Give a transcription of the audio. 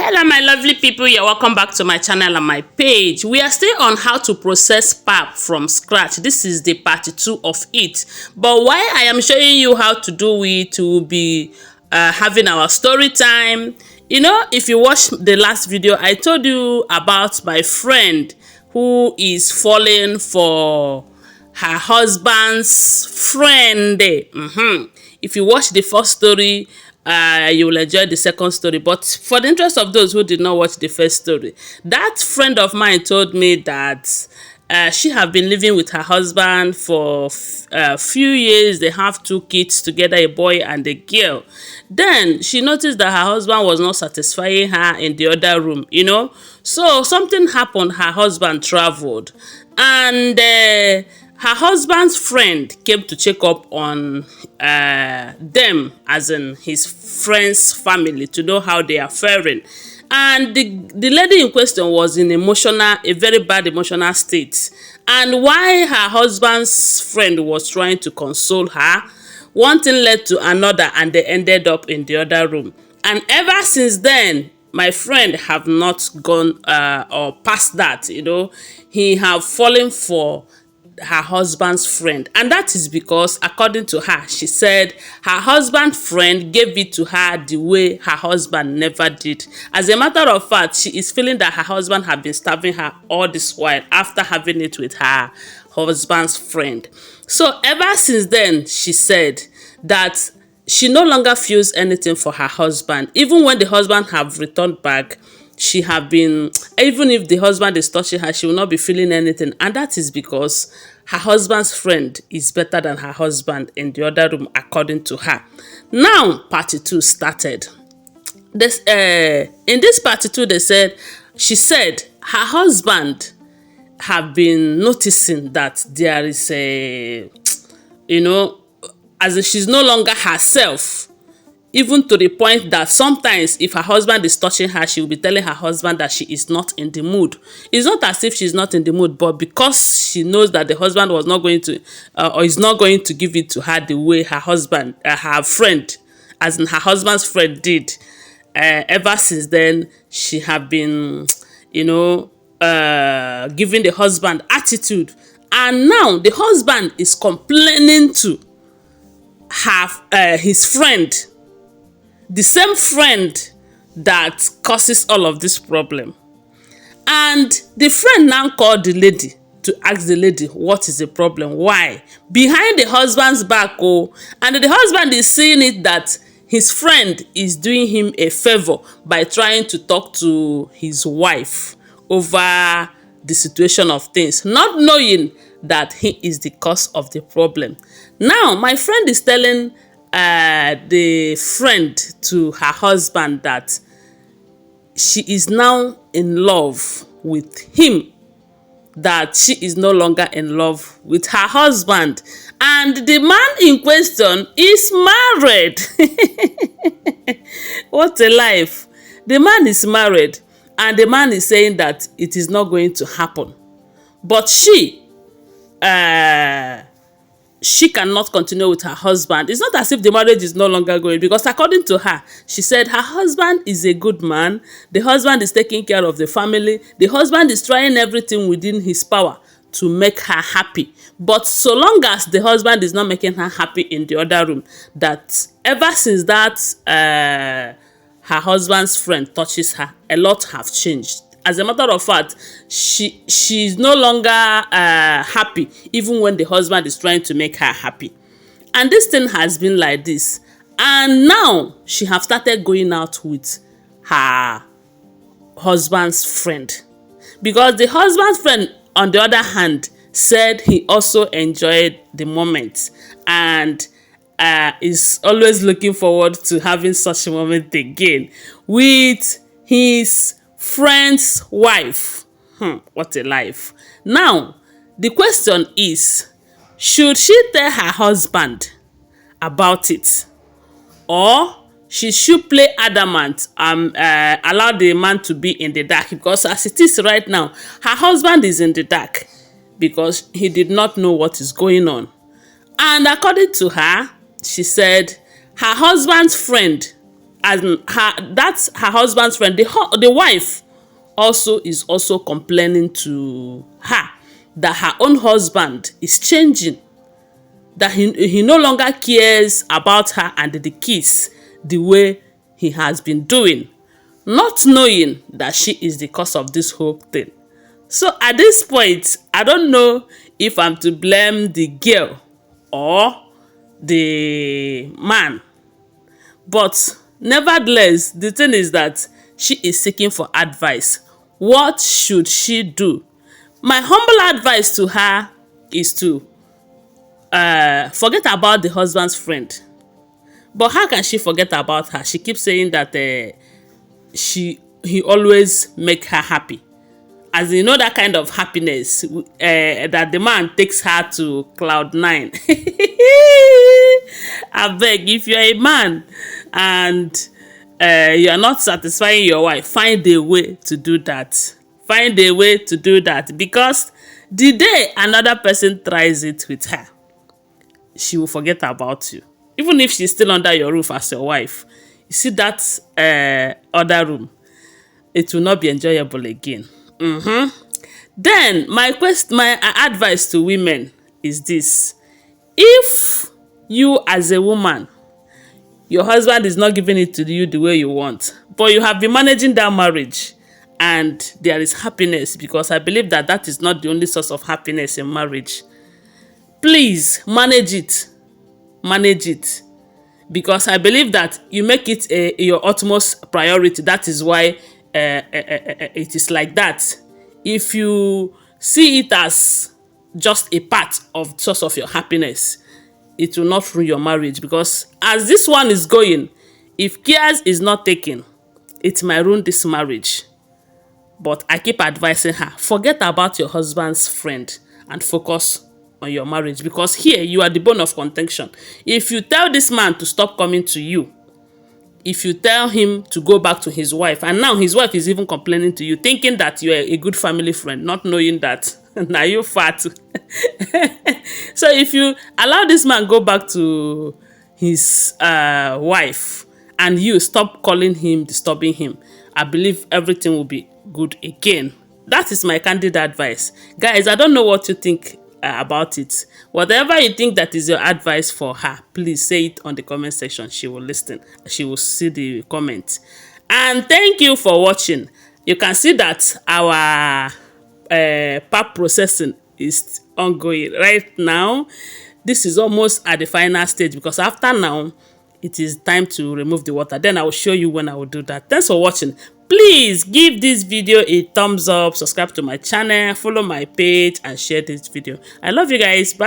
Hello my lovely people, you're welcome back to my channel and my page. We are still on how to process pap from scratch. This is the part 2 of it, but why I am showing you how to do it, to be having our story time. You know, if you watched the last video, I told you about my friend who is falling for her husband's friend. If you watch the first story, you will enjoy the second story. But for the interest of those who did not watch the first story, that friend of mine told me that she have been living with her husband for a few years. They have 2 kids together, a boy and a girl. Then she noticed that her husband was not satisfying her in the other room, you know. So something happened. Her husband traveled, and her husband's friend came to check up on them, as in his friend's family, to know how they are faring. And the lady in question was in a very bad emotional state. And while her husband's friend was trying to console her, one thing led to another, and they ended up in the other room. And ever since then, my friend have not gone or past that, you know. He have fallen for her husband's friend, and that is because, according to her, she said her husband's friend gave it to her the way her husband never did. As a matter of fact, she is feeling that her husband had been starving her all this while after having it with her husband's friend. So ever since then, she said that she no longer feels anything for her husband. Even when the husband have returned back, she have been, even if the husband is touching her, she will not be feeling anything. And that is because her husband's friend is better than her husband in the other room, according to her. Now, part 2 started. In this part 2, she said her husband have been noticing that there is a, you know, as if she's no longer herself. Even to the point that sometimes if her husband is touching her, she will be telling her husband that she is not in the mood. It's not as if she's not in the mood, but because she knows that the husband was not going to, or is not going to give it to her the way her husband, her friend, as in her husband's friend did. Ever since then, she have been, you know, giving the husband attitude. And now the husband is complaining to his friend, the same friend that causes all of this problem. And the friend now called the lady to ask the lady what is the problem, why, behind the husband's back. And the husband is seeing it that his friend is doing him a favor by trying to talk to his wife over the situation of things, not knowing that he is the cause of the problem. Now my friend is telling the friend to her husband that she is now in love with him, that she is no longer in love with her husband, and the man in question is married. What a life. The man is married, and the man is saying that it is not going to happen, but she cannot continue with her husband. It's not as if the marriage is no longer going, because according to her, she said her husband is a good man. The husband is taking care of the family. The husband is trying everything within his power to make her happy. But so long as the husband is not making her happy in the other room, that ever since that her husband's friend touches her, a lot have changed. As a matter of fact, she's no longer happy, even when the husband is trying to make her happy. And this thing has been like this. And now she have started going out with her husband's friend. Because the husband's friend, on the other hand, said he also enjoyed the moment and is always looking forward to having such a moment again with his friend's wife. What a life. Now, the question is, should she tell her husband about it, or she should play adamant and allow the man to be in the dark? Because as it is right now, her husband is in the dark because he did not know what is going on. And according to her, she said her husband's friend and that's her husband's friend, the wife also is also complaining to her that her own husband is changing, that he no longer cares about her and the kids the way he has been doing, not knowing that she is the cause of this whole thing. So at this point, I don't know if I'm to blame the girl or the man. But nevertheless, the thing is that she is seeking for advice. What should she do? My humble advice to her is to forget about the husband's friend. But how can she forget about her? She keeps saying that he always make her happy. As you know, that kind of happiness that the man takes her to cloud nine. I beg, if you're a man and you're not satisfying your wife, find a way to do that. Find a way to do that, because the day another person tries it with her, she will forget about you. Even if she's still under your roof as your wife, you see that other room, it will not be enjoyable again. Then my advice to women is this: if you as a woman, your husband is not giving it to you the way you want, but you have been managing that marriage and there is happiness, because I believe that that is not the only source of happiness in marriage, please manage it. Manage it, because I believe that you make it your utmost priority. That is why it is like that. If you see it as just a part of source of your happiness, it will not ruin your marriage, because as this one is going, if cares is not taken, it might ruin this marriage. But I keep advising her, forget about your husband's friend and focus on your marriage, because here you are the bone of contention. If you tell this man to stop coming to you, if you tell him to go back to his wife, and now his wife is even complaining to you, thinking that you are a good family friend, not knowing that now you fat. So if you allow this man go back to his wife and you stop calling him, disturbing him, I believe everything will be good again. That is my candid advice. Guys, I don't know what you think about it. Whatever you think that is your advice for her, please say it on the comment section. She will listen. She will see the comment. And thank you for watching. You can see that our pap processing is ongoing right now. This is almost at the final stage, because after now, it is time to remove the water. Then I will show you when I will do that. Thanks for watching. Please give this video a thumbs up, subscribe to my channel, follow my page, and share this video. I love you guys. Bye.